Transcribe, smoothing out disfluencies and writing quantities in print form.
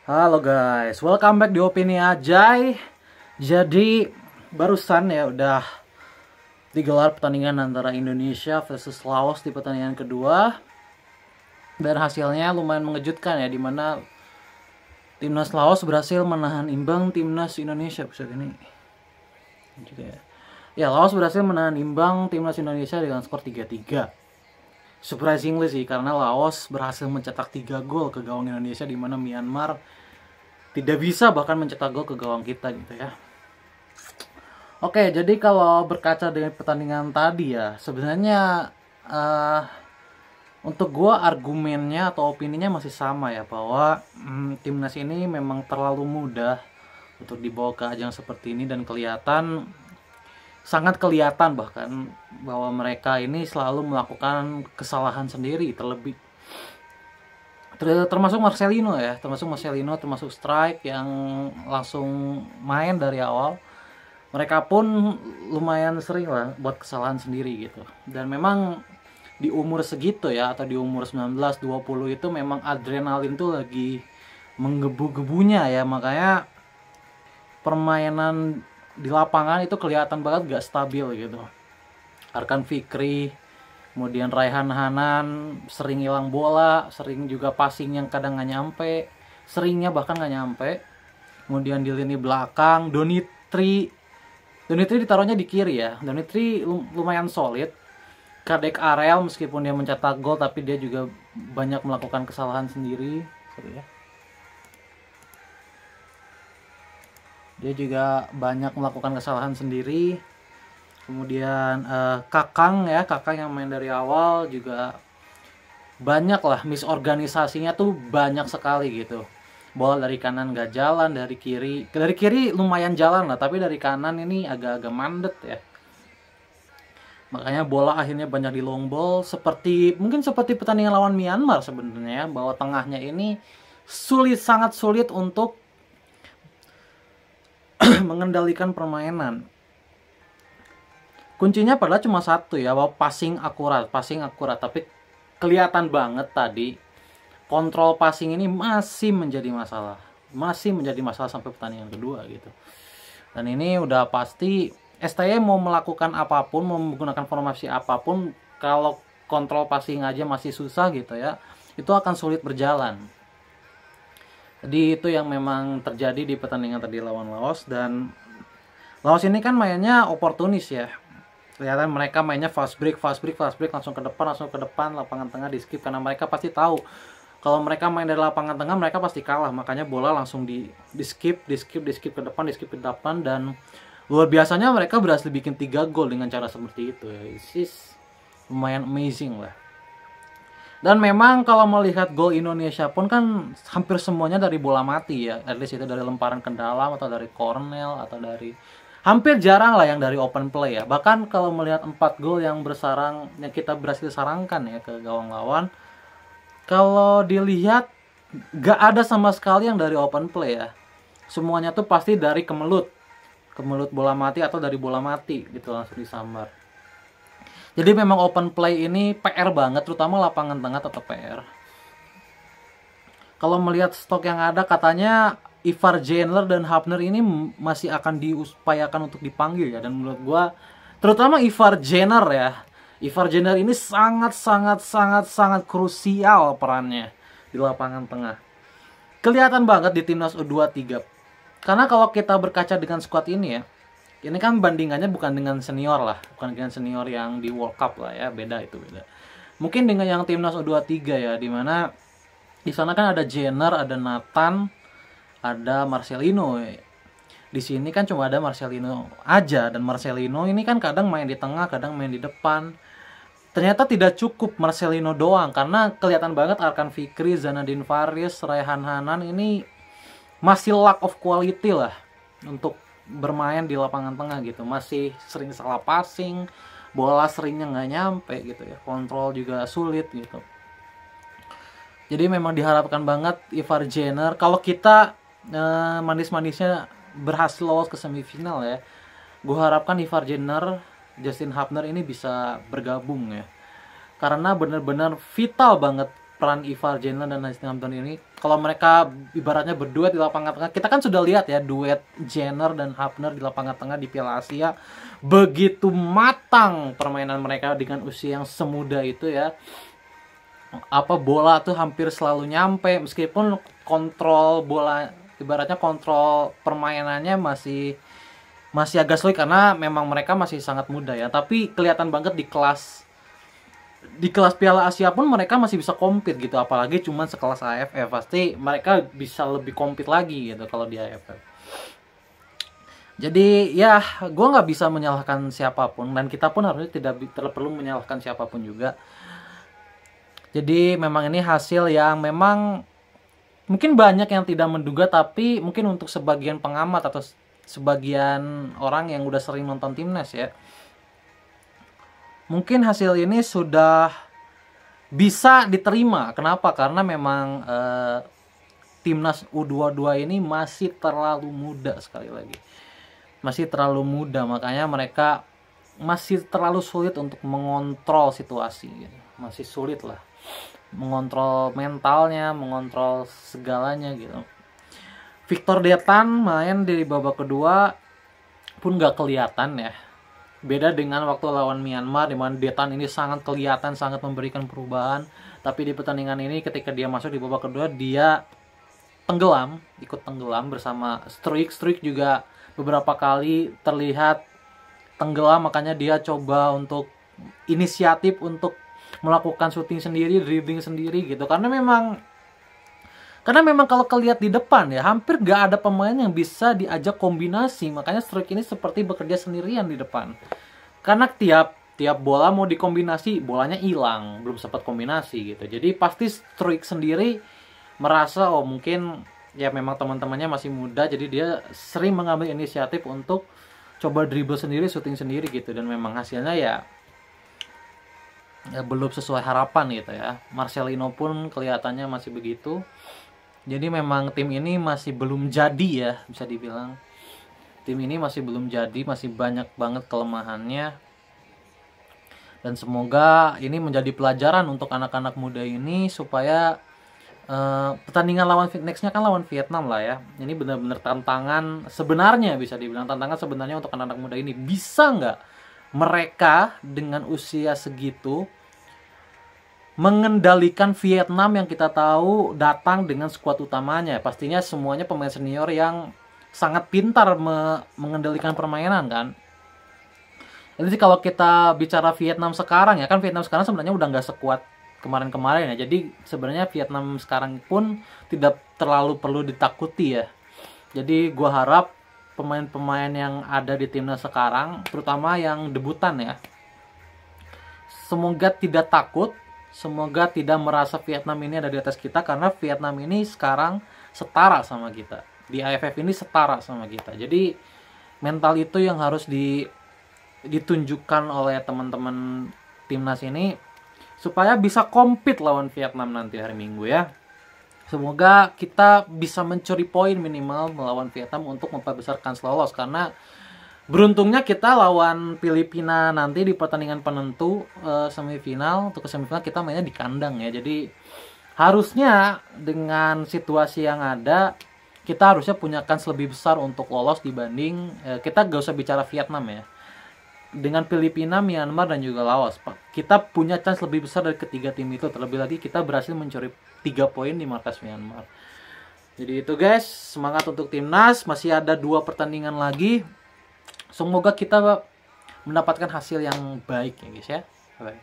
Halo guys, welcome back di Opini Ajay. Jadi barusan ya udah digelar pertandingan antara Indonesia versus Laos di pertandingan kedua. Dan hasilnya lumayan mengejutkan ya, dimana timnas Laos berhasil menahan imbang timnas Indonesia episode ini. Juga ya, Laos berhasil menahan imbang timnas Indonesia dengan skor 3-3. Surprisingly sih, karena Laos berhasil mencetak 3 gol ke gawang Indonesia, di mana Myanmar tidak bisa bahkan mencetak gol ke gawang kita gitu ya. Oke, jadi kalau berkaca dengan pertandingan tadi ya, sebenarnya untuk gue argumennya atau opininya masih sama ya, bahwa timnas ini memang terlalu mudah untuk dibawa ke ajang seperti ini, dan sangat kelihatan bahkan bahwa mereka ini selalu melakukan kesalahan sendiri, termasuk Marcelino, termasuk strike yang langsung main dari awal. Mereka pun lumayan sering lah buat kesalahan sendiri gitu. Dan memang di umur segitu ya, atau di umur 19-20 itu memang adrenalin tuh lagi menggebu-gebunya ya, makanya permainan di lapangan itu kelihatan banget gak stabil gitu. Arkan Fikri, kemudian Raihan Hanan sering hilang bola, sering juga passing yang kadang gak nyampe, seringnya bahkan gak nyampe. Kemudian di lini belakang Donitri ditaruhnya di kiri ya. Donitri lumayan solid. Kadek Arel meskipun dia mencetak gol, tapi dia juga banyak melakukan kesalahan sendiri. Dia juga banyak melakukan kesalahan sendiri. Kemudian Kakang yang main dari awal juga banyak lah misorganisasinya tuh, banyak sekali gitu. Bola dari kanan gak jalan, dari kiri lumayan jalan lah, tapi dari kanan ini agak-agak mandet ya. Makanya bola akhirnya banyak di long ball, mungkin seperti pertandingan lawan Myanmar sebenarnya, bahwa tengahnya ini sangat sulit untuk mengendalikan permainan. Kuncinya padahal cuma satu ya, bahwa passing akurat, tapi kelihatan banget tadi kontrol passing ini masih menjadi masalah sampai pertandingan kedua gitu. Dan ini udah pasti STY mau melakukan apapun, mau menggunakan formasi apapun, kalau kontrol passing aja masih susah gitu ya, itu akan sulit berjalan. Jadi itu yang memang terjadi di pertandingan tadi lawan Laos. Dan Laos ini kan mainnya oportunis ya. Kelihatan mereka mainnya fast break, langsung ke depan, lapangan tengah di skip, karena mereka pasti tahu kalau mereka main dari lapangan tengah mereka pasti kalah. Makanya bola langsung di skip ke depan, dan luar biasanya mereka berhasil bikin 3 gol dengan cara seperti itu ya. It's lumayan amazing lah. Dan memang kalau melihat gol Indonesia pun kan hampir semuanya dari bola mati ya. At least itu dari lemparan ke dalam, atau dari corner, atau dari, hampir jarang lah yang dari open play ya. Bahkan kalau melihat 4 gol yang kita berhasil sarangkan ya ke gawang lawan, kalau dilihat gak ada sama sekali yang dari open play ya. Semuanya tuh pasti dari kemelut bola mati, atau dari bola mati gitu langsung disambar. Jadi memang open play ini PR banget, terutama lapangan tengah tetap PR. Kalau melihat stok yang ada, katanya Ivar Jenner dan Hafner ini masih akan diupayakan untuk dipanggil ya. Dan menurut gua, terutama Ivar Jenner ini sangat krusial perannya di lapangan tengah. Kelihatan banget di timnas U23. Karena kalau kita berkaca dengan squad ini ya, ini kan bandingannya bukan dengan senior yang di World Cup lah ya, beda. Mungkin dengan yang timnas U23 ya, dimana di sana kan ada Jenner, ada Nathan, ada Marcelino. Di sini kan cuma ada Marcelino aja, dan Marcelino ini kan kadang main di tengah, kadang main di depan. Ternyata tidak cukup Marcelino doang, karena kelihatan banget Arkan Fikri, Zanadin Faris, Raihan Hanan ini masih lack of quality lah untuk bermain di lapangan tengah gitu. Masih sering salah passing, bola seringnya nggak nyampe gitu ya, kontrol juga sulit gitu. Jadi memang diharapkan banget Ivar Jenner, kalau kita manis-manisnya berhasil lolos ke semifinal ya, gue harapkan Ivar Jenner, Justin Hafner ini bisa bergabung ya, karena benar-benar vital banget peran Ivar Jenner dan Nasty Hampton ini, kalau mereka ibaratnya berduet di lapangan tengah, kita kan sudah lihat ya duet Jenner dan Hafner di lapangan tengah di Piala Asia, begitu matang permainan mereka dengan usia yang semuda itu ya. Bola tuh hampir selalu nyampe, meskipun kontrol bola, ibaratnya kontrol permainannya masih agak sulit karena memang mereka masih sangat muda ya, tapi kelihatan banget di kelas Piala Asia pun mereka masih bisa compete gitu, apalagi cuman sekelas AFF, pasti mereka bisa lebih compete lagi gitu kalau di AFF. Jadi ya gue nggak bisa menyalahkan siapapun, dan kita pun harusnya tidak perlu menyalahkan siapapun juga. Jadi memang ini hasil yang memang mungkin banyak yang tidak menduga, tapi mungkin untuk sebagian pengamat atau sebagian orang yang udah sering nonton timnas ya, mungkin hasil ini sudah bisa diterima. Kenapa? Karena memang timnas U22 ini masih terlalu muda, sekali lagi masih terlalu muda, makanya mereka masih terlalu sulit untuk mengontrol situasi gitu. Masih sulit lah mengontrol mentalnya, mengontrol segalanya gitu. Victor Detan main di babak kedua pun gak kelihatan ya. Beda dengan waktu lawan Myanmar, di mana Detan ini sangat kelihatan, sangat memberikan perubahan. Tapi di pertandingan ini ketika dia masuk di babak kedua, dia ikut tenggelam bersama Struijk. Struijk juga beberapa kali terlihat tenggelam, makanya dia coba untuk inisiatif untuk melakukan syuting sendiri, dribbling sendiri gitu. Karena memang kalau kelihat di depan ya, hampir gak ada pemain yang bisa diajak kombinasi. Makanya Struijk ini seperti bekerja sendirian di depan. Karena tiap bola mau dikombinasi, bolanya hilang, belum sempat kombinasi gitu. Jadi pasti Struijk sendiri merasa mungkin ya memang teman-temannya masih muda, jadi dia sering mengambil inisiatif untuk coba dribble sendiri, syuting sendiri gitu. Dan memang hasilnya ya belum sesuai harapan gitu ya. Marcelino pun kelihatannya masih begitu. Jadi memang tim ini masih belum jadi ya, bisa dibilang. Tim ini masih belum jadi, masih banyak banget kelemahannya. Dan semoga ini menjadi pelajaran untuk anak-anak muda ini supaya pertandingan nextnya kan lawan Vietnam lah ya. Ini benar-benar tantangan sebenarnya, bisa dibilang tantangan sebenarnya untuk anak-anak muda ini. Bisa nggak mereka dengan usia segitu mengendalikan Vietnam yang kita tahu datang dengan skuad utamanya? Pastinya semuanya pemain senior yang sangat pintar mengendalikan permainan kan. Jadi kalau kita bicara Vietnam sekarang ya, kan Vietnam sekarang sebenarnya udah nggak sekuat kemarin-kemarin ya. Jadi sebenarnya Vietnam sekarang pun tidak terlalu perlu ditakuti ya. Jadi gua harap pemain-pemain yang ada di timnas sekarang, terutama yang debutan ya, semoga tidak takut, semoga tidak merasa Vietnam ini ada di atas kita, karena Vietnam ini sekarang setara sama kita. Di AFF ini setara sama kita. Jadi mental itu yang harus ditunjukkan oleh teman-teman timnas ini supaya bisa compete lawan Vietnam nanti hari Minggu ya. Semoga kita bisa mencuri poin minimal melawan Vietnam untuk memperbesar kans lolos, karena beruntungnya kita lawan Filipina nanti di pertandingan penentu semifinal. Untuk ke semifinal kita mainnya di kandang ya. Jadi harusnya dengan situasi yang ada, kita harusnya punya kans lebih besar untuk lolos dibanding kita gak usah bicara Vietnam ya. Dengan Filipina, Myanmar, dan juga Laos, kita punya chance lebih besar dari ketiga tim itu. Terlebih lagi kita berhasil mencuri 3 poin di markas Myanmar. Jadi itu guys, semangat untuk timnas. Masih ada 2 pertandingan lagi. Semoga kita mendapatkan hasil yang baik ya guys ya. Bye.